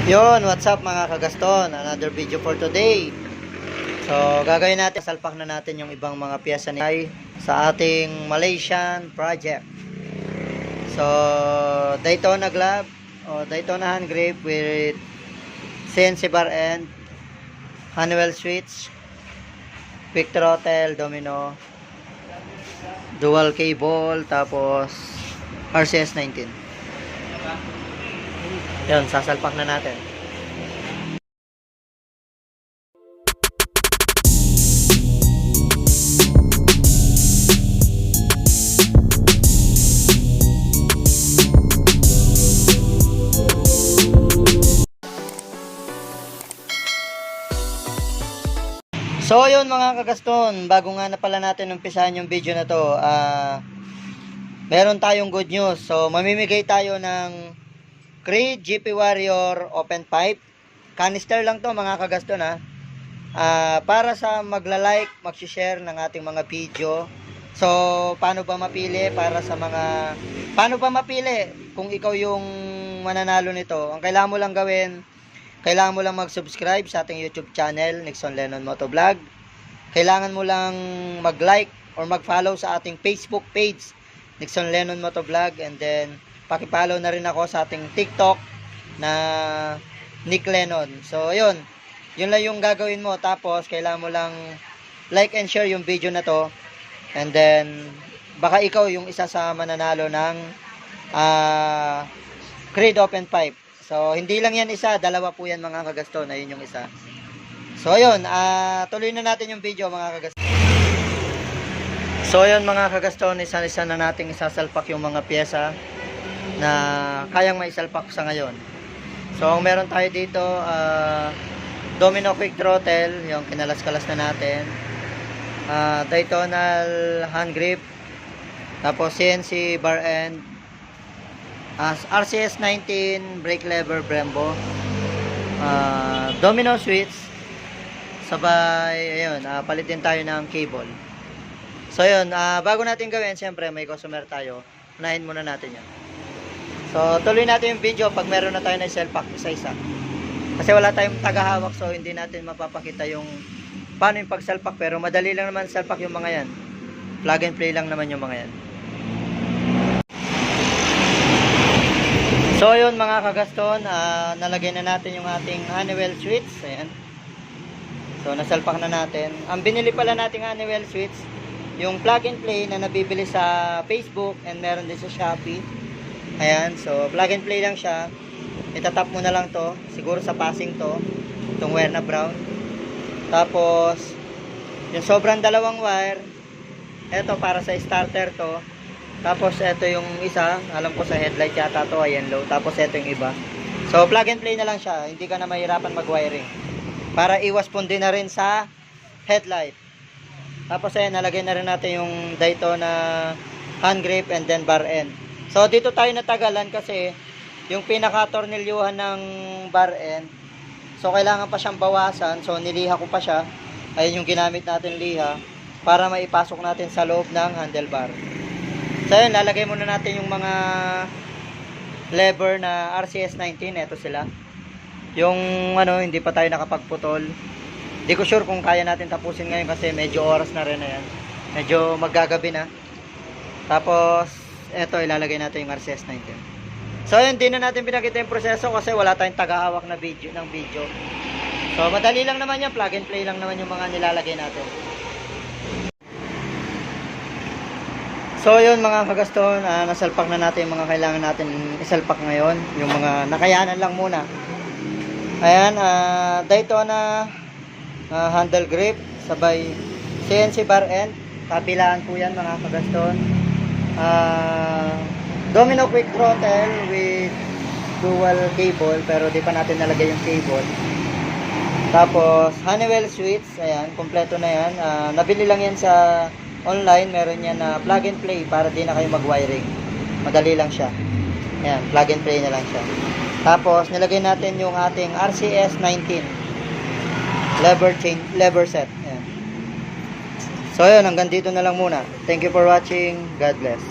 Yon, what's up mga kagaston? Another video for today. So, gagawin natin, salpak na natin yung ibang mga piyesa ni sa ating Malaysian project. So, Daytona glove o Daytona hand grip with CNC bar end, Honeywell switch, quick throttle, domino, dual cable, tapos RCS 19. Yun, sasalpak na natin. So yun mga kagaston, bago nga na pala natin umpisahan yung video na to, meron tayong good news. So mamimigay tayo ng Creed GP Warrior open pipe. Canister lang to mga kagaston ha. Para sa magla-like, mag-share ng ating mga video. So paano ba mapili kung ikaw yung mananalo nito? Ang kailangan mo lang gawin, kailangan mo lang mag-subscribe sa ating YouTube channel, Nixon Lennon Motovlog. Kailangan mo lang mag-like or mag-follow sa ating Facebook page, Nixon Lennon Motovlog, and then paki-follow na rin ako sa ating TikTok na Nick Lennon. So, yun lang yung gagawin mo. Tapos, kailangan mo lang like and share yung video na to. And then, baka ikaw yung isa sa mananalo ng Creed Open Pipe. So, hindi lang yan isa. Dalawa po yan mga kagaston. Ayun yung isa. So, ayun. Tuloy na natin yung video mga kagaston. So, ayun mga kagaston. Isa-isa na nating isasalpak yung mga pyesa na kayang maisalpak sa ngayon. So, ang meron tayo dito, domino quick throttle, yung kinalas-kalas na natin. Daytona hand grip, tapos CNC bar end, RCS 19 brake lever Brembo, domino switch, sabay, ayun, palit din tayo ng cable. So, ayun, bago natin gawin, siyempre may customer tayo, unahin muna natin yan. So, tuloy natin yung video pag meron na tayo na selpak isa-isa. Kasi wala tayong tagahawak, so hindi natin mapapakita yung paano yung pagsalpak. Pero madali lang naman salpak yung mga yan. Plug and play lang naman yung mga yan. So, yun mga kagaston, nalagay na natin yung ating Honeywell switch. Ayan. So, nasalpak na natin. Ang binili pala nating Honeywell switch, yung plug and play na nabibili sa Facebook and meron din sa Shopee. Ayan, so plug and play lang siya. Itatap mo na lang to, siguro sa passing to, itong wire na brown. Tapos yung sobrang dalawang wire, eto para sa starter to. Tapos eto yung isa, alam ko sa headlight yata to, ayan low. Tapos eto yung iba. So plug and play na lang siya, hindi ka na mahirapan mag-wiring. Para iwas pundi na rin sa headlight. Tapos ayan, nalagay na rin natin yung Daytona hand grip and then bar end. So, dito tayo natagalan kasi yung pinaka-tornilyuhan ng bar end, so kailangan pa siyang bawasan. So, niliha ko pa siya. Ayun yung ginamit natin liha para maipasok natin sa loob ng handlebar. So, ayun, lalagay muna natin yung mga lever na RCS 19. Ito sila. Yung hindi pa tayo nakapagputol. Hindi ko sure kung kaya natin tapusin ngayon kasi medyo oras na rin na yan. Medyo maggagabi na. Tapos, eto ilalagay natin yung RCS 19. So yun, din na natin pinakita yung proseso kasi wala tayong tagahawak na video. So madali lang naman yan, plug and play lang naman yung mga nilalagay natin. So yun mga kagaston, nasalpak na natin yung mga kailangan natin isalpak ngayon. Yung mga nakayanan lang muna. Ayan, Daytona handle grip, sabay CNC bar end, kabilaan po yan mga kagaston. Domino quick throttle with dual cable, pero di pa natin nalagay yung cable. Tapos Honeywell switch, ayan, kompleto na yan. Nabili lang yan sa online, meron yan na plug and play para di na kayo mag-wiring. Madali lang siya. Ayan, plug and play na lang siya. Tapos nilagay natin yung ating RCS 19 lever set. Ayan. So yun, hanggang dito na lang muna. Thank you for watching. God bless.